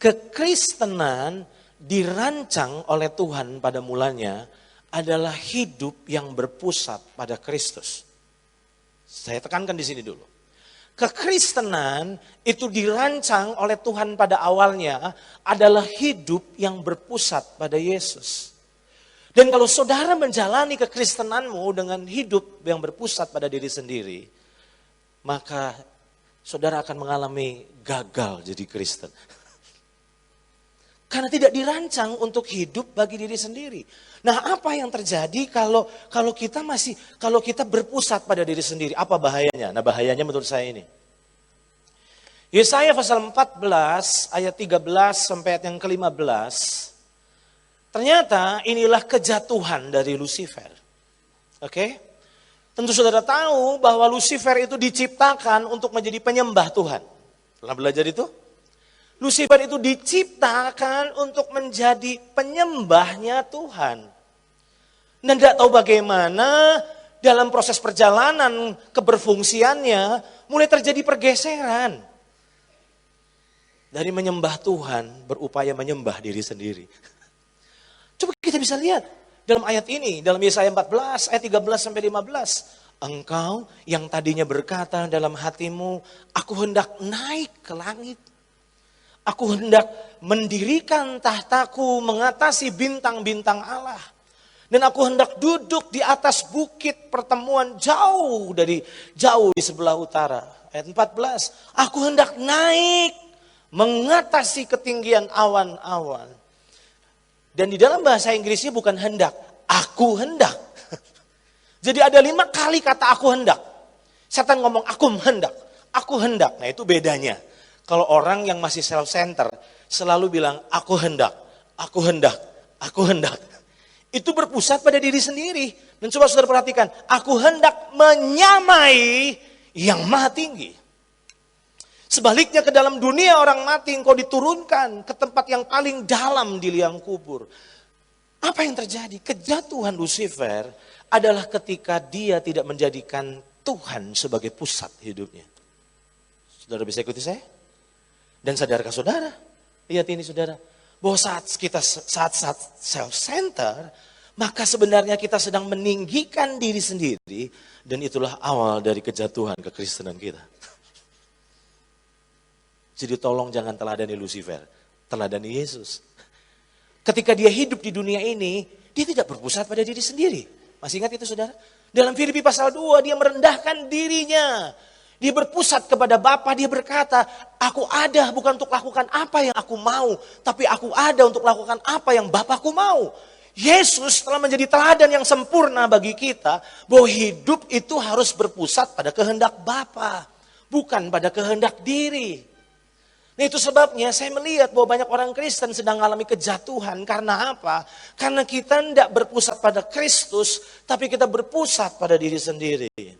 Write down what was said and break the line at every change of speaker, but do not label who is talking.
Kekristenan dirancang oleh Tuhan pada mulanya adalah hidup yang berpusat pada Kristus. Saya tekankan di sini dulu. Kekristenan itu dirancang oleh Tuhan pada awalnya adalah hidup yang berpusat pada Yesus. Dan kalau saudara menjalani kekristenanmu dengan hidup yang berpusat pada diri sendiri, maka saudara akan mengalami gagal jadi Kristen. Karena tidak dirancang untuk hidup bagi diri sendiri. Nah, apa yang terjadi kalau kita berpusat pada diri sendiri? Apa bahayanya? Nah, bahayanya menurut saya ini. Yesaya pasal 14 ayat 13 sampai ayat yang ke-15. Ternyata inilah kejatuhan dari Lucifer. Oke? Tentu saudara tahu bahwa Lucifer itu diciptakan untuk menjadi penyembah Tuhan. Pernah belajar itu? Lucifer itu diciptakan untuk menjadi penyembahnya Tuhan. Dan tidak tahu bagaimana dalam proses perjalanan keberfungsiannya mulai terjadi pergeseran. Dari menyembah Tuhan berupaya menyembah diri sendiri. Coba kita bisa lihat dalam ayat ini, dalam Yesaya 14 ayat 13 sampai 15. Engkau yang tadinya berkata dalam hatimu, aku hendak naik ke langit. Aku hendak mendirikan tahtaku mengatasi bintang-bintang Allah. Dan aku hendak duduk di atas bukit pertemuan jauh di sebelah utara. Ayat 14. Aku hendak naik mengatasi ketinggian awan-awan. Dan di dalam bahasa Inggrisnya bukan hendak, aku hendak. Jadi ada 5 kali kata aku hendak. Setan ngomong aku hendak. Nah itu bedanya. Kalau orang yang masih self-center selalu bilang aku hendak. Itu berpusat pada diri sendiri. Dan coba saudara perhatikan, aku hendak menyamai yang maha tinggi. Sebaliknya ke dalam dunia orang mati engkau diturunkan ke tempat yang paling dalam di liang kubur. Apa yang terjadi? Kejatuhan Lucifer adalah ketika dia tidak menjadikan Tuhan sebagai pusat hidupnya. Saudara bisa ikuti saya? Dan sadarkah saudara? Lihat ini saudara. Bahwa saat self-center, maka sebenarnya kita sedang meninggikan diri sendiri. Dan itulah awal dari kejatuhan kekristenan kita. Jadi tolong jangan teladani Lucifer, teladani Yesus. Ketika dia hidup di dunia ini, dia tidak berpusat pada diri sendiri. Masih ingat itu saudara? Dalam Filipi pasal 2, dia merendahkan dirinya. Dia berpusat kepada Bapa, dia berkata, aku ada bukan untuk lakukan apa yang aku mau, tapi aku ada untuk lakukan apa yang Bapakku mau. Yesus telah menjadi teladan yang sempurna bagi kita, bahwa hidup itu harus berpusat pada kehendak Bapa, bukan pada kehendak diri. Nah itu sebabnya saya melihat bahwa banyak orang Kristen sedang mengalami kejatuhan. Karena apa? Karena kita tidak berpusat pada Kristus, tapi kita berpusat pada diri sendiri.